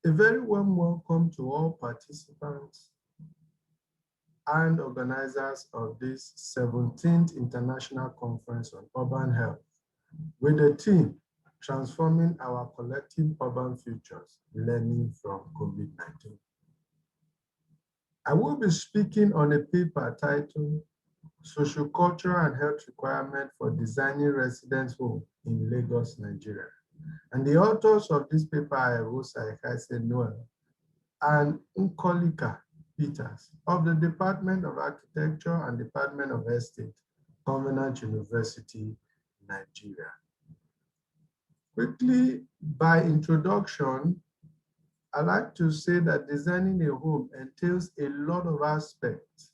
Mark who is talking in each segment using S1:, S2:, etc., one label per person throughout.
S1: A very warm welcome to all participants and organizers of this 17th International Conference on Urban Health with the theme, Transforming Our Collective Urban Futures, Learning from COVID-19. I will be speaking on a paper titled, Socio-Cultural and Health Requirement for Designing Residence Home in Lagos, Nigeria. And the authors of this paper are Eghosa, Ekhaese, and Nkilika of the Department of Architecture and Department of Estate, Covenant University, Nigeria. Quickly, by introduction, I like to say that designing a home entails a lot of aspects,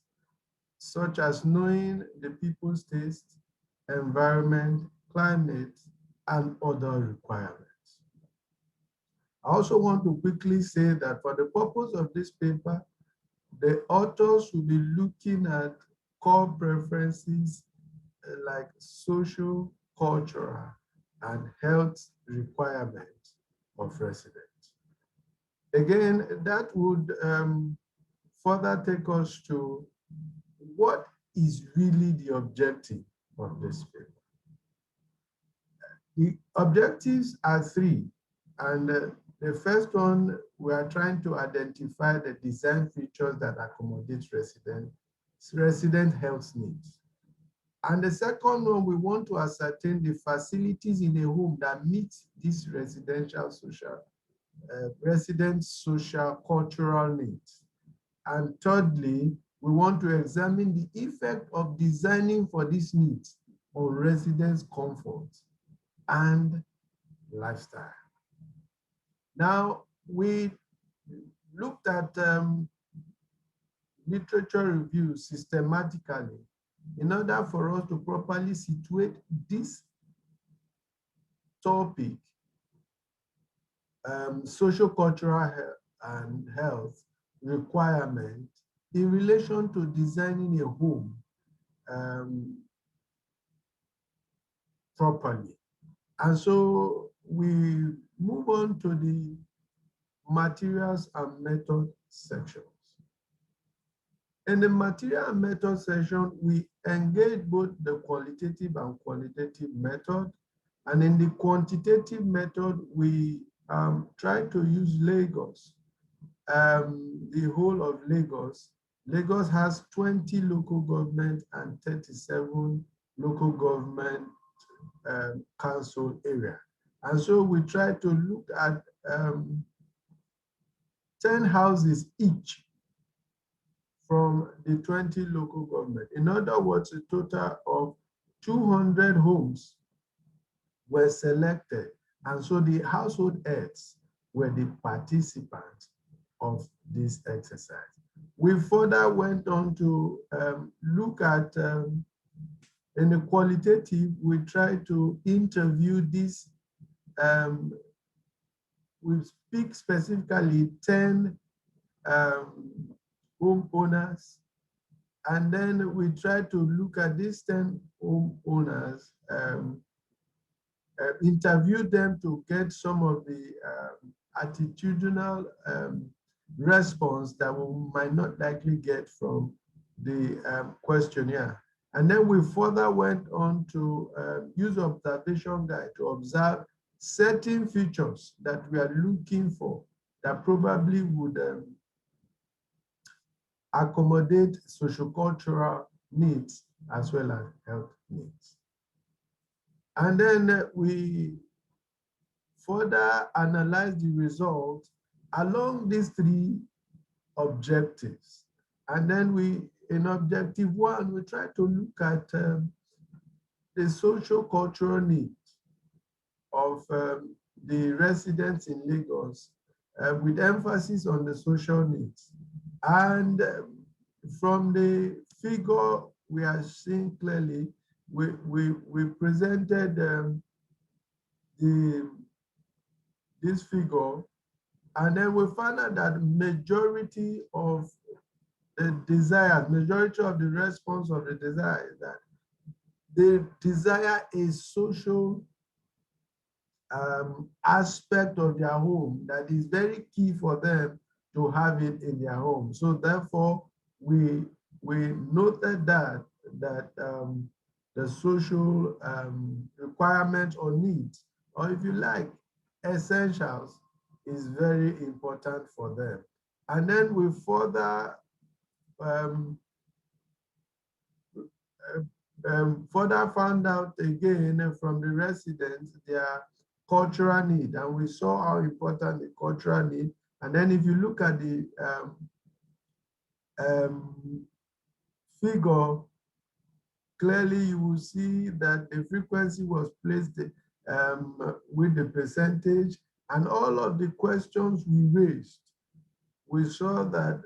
S1: such as knowing the people's taste, environment, climate, and other requirements. I also want to quickly say that for the purpose of this paper, the authors will be looking at core preferences like social, cultural, and health requirements of residents. Again, that would further take us to what is really the objective of this paper. The objectives are three, and the first one, we are trying to identify the design features that accommodate resident health needs. And the second one, we want to ascertain the facilities in a home that meet these resident social cultural needs. And thirdly, we want to examine the effect of designing for these needs on residents' comfort and lifestyle. Now, we looked at literature reviews systematically in order for us to properly situate this topic, social, cultural and health requirement in relation to designing a home properly. And so we move on to the materials and method sections. In the material and method section, we engage both the qualitative and quantitative method. And in the quantitative method, we try to use Lagos, the whole of Lagos. Lagos has 20 local government and 37 local government council area. And so we try to look at 10 houses each from the 20 local government. In other words, a total of 200 homes were selected. And so the household heads were the participants of this exercise. We further went on to look at, in the qualitative, we tried to interview this, we speak specifically 10 homeowners, and then we try to look at these 10 homeowners, interview them to get some of the attitudinal response that we might not likely get from the questionnaire. And then we further went on to use observation guide to observe certain features that we are looking for that probably would accommodate sociocultural needs as well as health needs. And then we further analyze the results along these three objectives. And then we, in objective one, we try to look at the social cultural needs of the residents in Lagos with emphasis on the social needs. And from the figure we are seeing clearly, we presented this figure, and then we found out that majority of the desire, majority of the response of the desire is that they desire a social aspect of their home that is very key for them to have it in their home. So therefore, we noted that the social requirements or needs, or if you like, essentials, is very important for them. And then we um, further found out again from the residents their cultural need, and we saw how important the cultural need. And then if you look at the figure, clearly you will see that the frequency was placed with the percentage, and all of the questions we raised, we saw that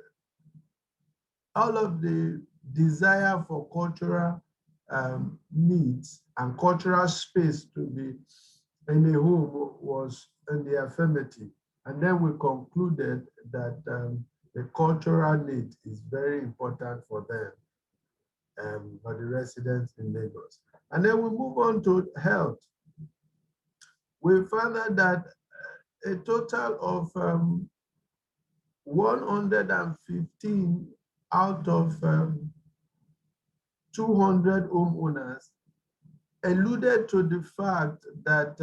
S1: all of the desire for cultural needs and cultural space to be in a home was in the affirmative. And then we concluded that the cultural need is very important for them, for the residents in Lagos. And then we move on to health. We found out that a total of 115 out of 200 homeowners alluded to the fact that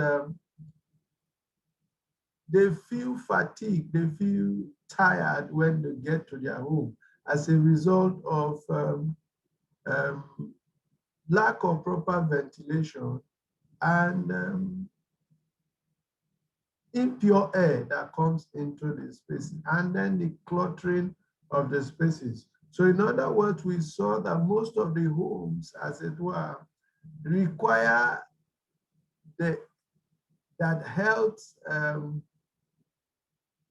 S1: they feel fatigued, they feel tired when they get to their home as a result of lack of proper ventilation and impure air that comes into the space, and then the cluttering of the spaces. So in other words, we saw that most of the homes, as it were, require that health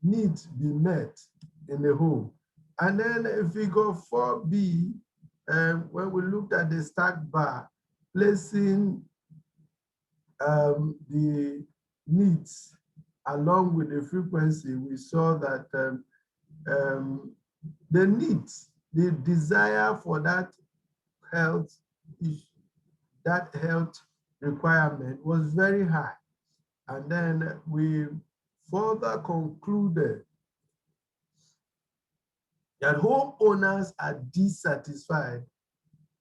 S1: needs be met in the home. And then figure 4B, when we looked at the stack bar, placing the needs along with the frequency, we saw that the needs, the desire for that health requirement was very high. And then we further concluded that homeowners are dissatisfied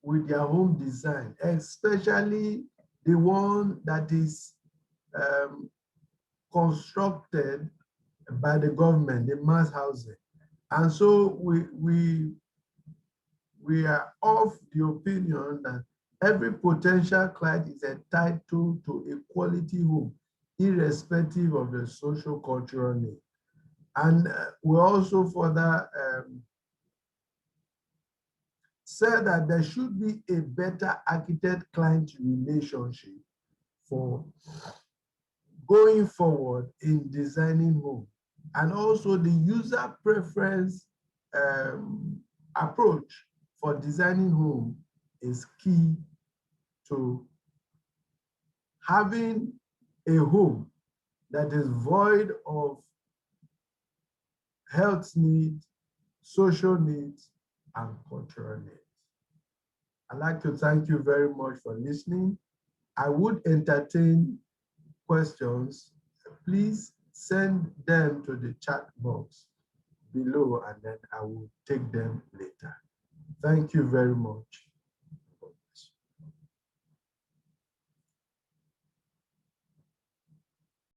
S1: with their home design, especially the one that is constructed by the government, the mass housing. And so we are of the opinion that every potential client is entitled to a quality home, irrespective of the social cultural need. And we also further said that there should be a better architect-client relationship for going forward in designing home. And also the user preference approach for designing home is key to having a home that is void of health needs, social needs, and cultural needs. I'd like to thank you very much for listening. I would entertain questions. Please send them to the chat box below, and then I will take them later. Thank you very much.